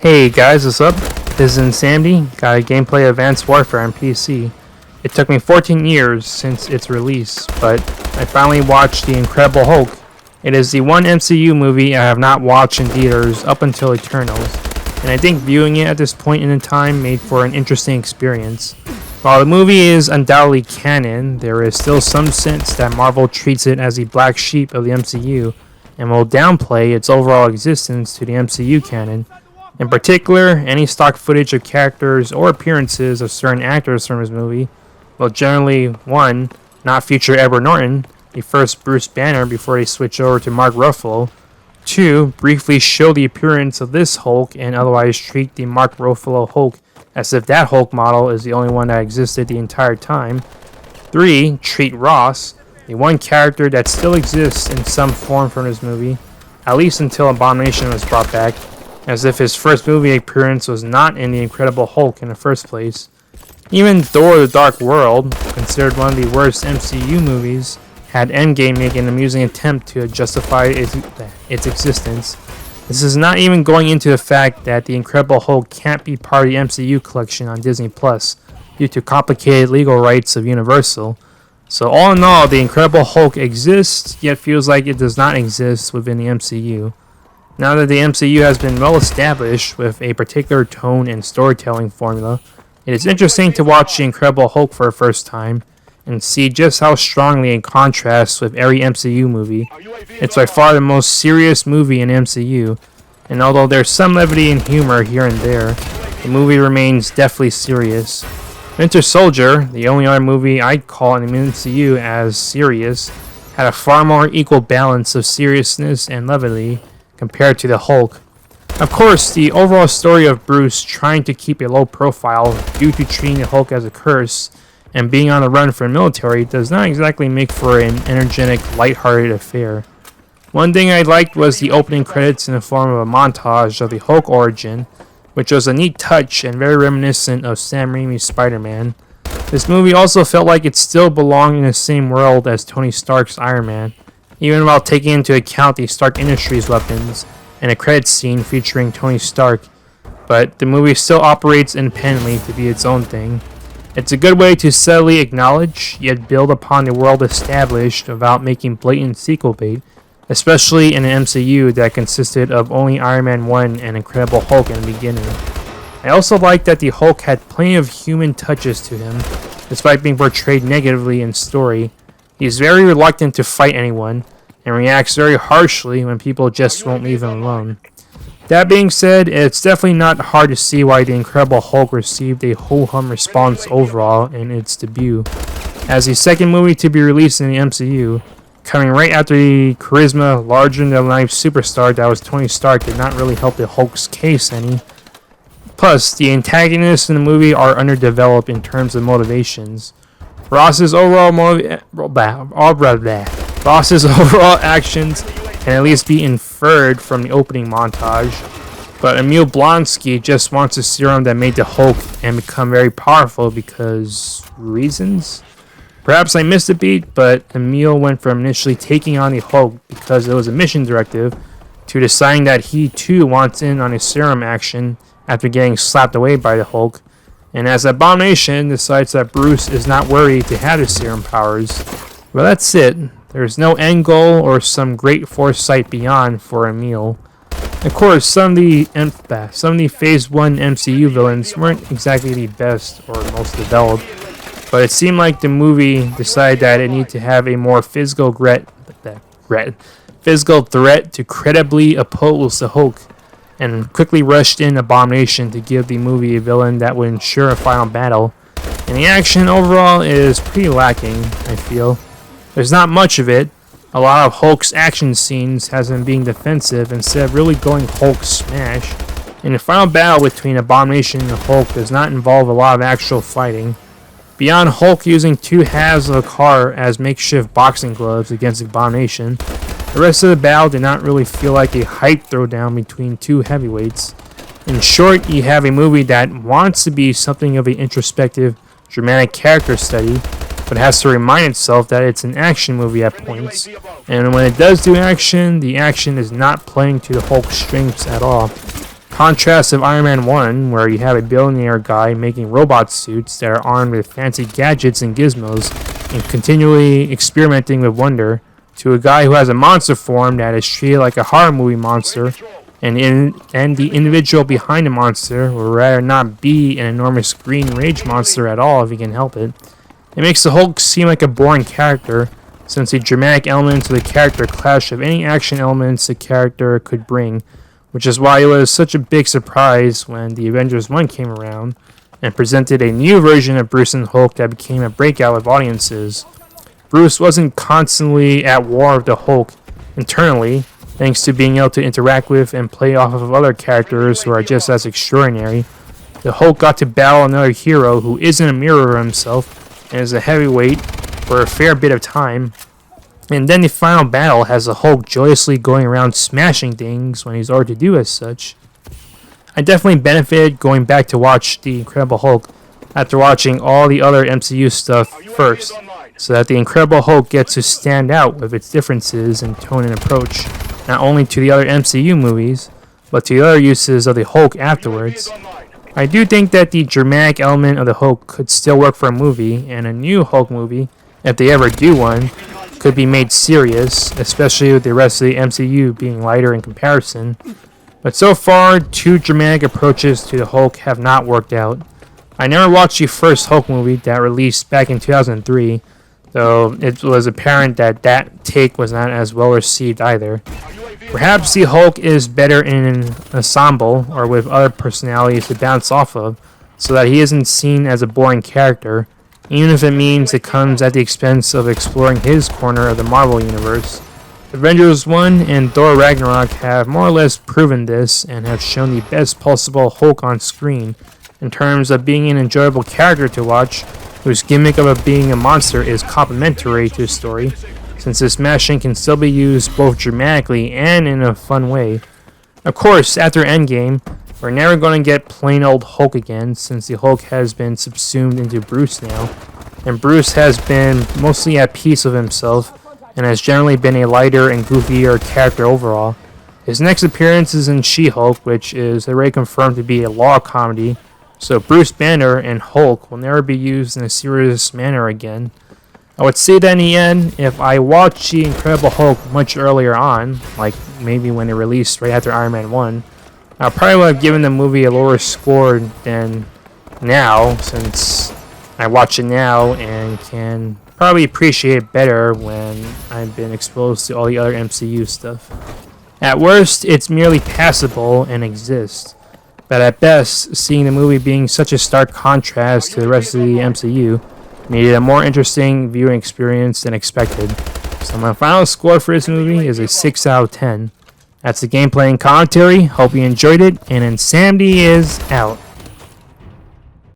Hey guys, what's up? This is Insanity. Got a gameplay of Advanced Warfare on PC. It took me 14 years since its release, but I finally watched The Incredible Hulk. It is the one MCU movie I have not watched in theaters up until Eternals, and I think viewing it at this point in time made for an interesting experience. While the movie is undoubtedly canon, there is still some sense that Marvel treats it as the black sheep of the MCU, and will downplay its overall existence to the MCU canon. In particular, any stock footage of characters or appearances of certain actors from his movie will generally, 1. Not feature Edward Norton, the first Bruce Banner before they switch over to Mark Ruffalo, 2. Briefly show the appearance of this Hulk and otherwise treat the Mark Ruffalo Hulk as if that Hulk model is the only one that existed the entire time, 3. Treat Ross, the one character that still exists in some form from his movie, at least until Abomination was brought back, as if his first movie appearance was not in The Incredible Hulk in the first place. Even Thor: The Dark World, considered one of the worst MCU movies, had Endgame make an amusing attempt to justify its existence. This is not even going into the fact that The Incredible Hulk can't be part of the MCU collection on Disney Plus due to complicated legal rights of Universal. So all in all, The Incredible Hulk exists, yet feels like it does not exist within the MCU. Now that the MCU has been well established with a particular tone and storytelling formula, it is interesting to watch The Incredible Hulk for the first time and see just how strongly it contrasts with every MCU movie. It's by far the most serious movie in MCU, and although there's some levity and humor here and there, the movie remains deathly serious. Winter Soldier, the only other movie I'd call in the MCU as serious, had a far more equal balance of seriousness and levity compared to the Hulk. Of course, the overall story of Bruce trying to keep a low profile due to treating the Hulk as a curse and being on the run for the military does not exactly make for an energetic, lighthearted affair. One thing I liked was the opening credits in the form of a montage of the Hulk origin, which was a neat touch and very reminiscent of Sam Raimi's Spider-Man. This movie also felt like it still belonged in the same world as Tony Stark's Iron Man, even while taking into account the Stark Industries weapons and a credits scene featuring Tony Stark, but the movie still operates independently to be its own thing. It's a good way to subtly acknowledge, yet build upon the world established without making blatant sequel bait, especially in an MCU that consisted of only Iron Man 1 and Incredible Hulk in the beginning. I also like that the Hulk had plenty of human touches to him, despite being portrayed negatively in story. He is very reluctant to fight anyone, and reacts very harshly when people just won't leave him alone. That being said, it's definitely not hard to see why The Incredible Hulk received a ho-hum response overall in its debut. As the second movie to be released in the MCU, coming right after the charisma, larger-than-life superstar that was Tony Stark did not really help the Hulk's case any. Plus, the antagonists in the movie are underdeveloped in terms of motivations. Ross's overall actions can at least be inferred from the opening montage, but Emil Blonsky just wants a serum that made the Hulk and become very powerful because reasons? Perhaps I missed a beat, but Emil went from initially taking on the Hulk because it was a mission directive to deciding that he too wants in on a serum action after getting slapped away by the Hulk. And as Abomination decides that Bruce is not worthy to have his serum powers, well, that's it. There's no end goal or some great foresight beyond for Emil. Of course, some of the Phase 1 MCU villains weren't exactly the best or most developed, but it seemed like the movie decided that it needed to have a more physical threat to credibly oppose the Hulk, and quickly rushed in Abomination to give the movie a villain that would ensure a final battle. And the action overall is pretty lacking, I feel. There's not much of it. A lot of Hulk's action scenes has him being defensive instead of really going Hulk smash. And the final battle between Abomination and the Hulk does not involve a lot of actual fighting. Beyond Hulk using two halves of a car as makeshift boxing gloves against Abomination, the rest of the battle did not really feel like a hype throwdown between two heavyweights. In short, you have a movie that wants to be something of an introspective, dramatic character study, but has to remind itself that it's an action movie at points, and when it does do action, the action is not playing to the Hulk's strengths at all. contrast of Iron Man 1, where you have a billionaire guy making robot suits that are armed with fancy gadgets and gizmos and continually experimenting with wonder, to a guy who has a monster form that is treated like a horror movie monster, and the individual behind the monster would rather not be an enormous green rage monster at all if he can help it. It makes the Hulk seem like a boring character, since the dramatic elements of the character clash with any action elements the character could bring, which is why it was such a big surprise when the Avengers 1 came around and presented a new version of Bruce and Hulk that became a breakout with audiences. Bruce wasn't constantly at war with the Hulk internally, thanks to being able to interact with and play off of other characters who are just as extraordinary. The Hulk got to battle another hero who isn't a mirror of himself and is a heavyweight for a fair bit of time. And then the final battle has the Hulk joyously going around smashing things when he's ordered to do as such. I definitely benefited going back to watch The Incredible Hulk after watching all the other MCU stuff first, so that The Incredible Hulk gets to stand out with its differences in tone and approach, not only to the other MCU movies, but to the other uses of the Hulk afterwards. I do think that the dramatic element of the Hulk could still work for a movie, and a new Hulk movie, if they ever do one, could be made serious, especially with the rest of the MCU being lighter in comparison. But so far, two dramatic approaches to the Hulk have not worked out. I never watched the first Hulk movie that released back in 2003, though it was apparent that that take was not as well received either. Perhaps the Hulk is better in an ensemble or with other personalities to bounce off of, so that he isn't seen as a boring character, even if it means it comes at the expense of exploring his corner of the Marvel Universe. Avengers 1 and Thor Ragnarok have more or less proven this and have shown the best possible Hulk on screen in terms of being an enjoyable character to watch, whose gimmick of being a monster is complementary to his story, since his smashing can still be used both dramatically and in a fun way. Of course, after Endgame, we're never going to get plain old Hulk again, since the Hulk has been subsumed into Bruce now, and Bruce has been mostly at peace with himself, and has generally been a lighter and goofier character overall. His next appearance is in She-Hulk, which is already confirmed to be a law comedy, so Bruce Banner and Hulk will never be used in a serious manner again. I would say that in the end, if I watched The Incredible Hulk much earlier on, like maybe when it released right after Iron Man 1, I probably would have given the movie a lower score than now, since I watch it now and can probably appreciate it better when I've been exposed to all the other MCU stuff. At worst, it's merely passable and exists, but at best, seeing the movie being such a stark contrast to the rest of the MCU made it a more interesting viewing experience than expected. So my final score for this movie is a 6 out of 10. That's the gameplay and commentary. Hope you enjoyed it, and Insanity is out.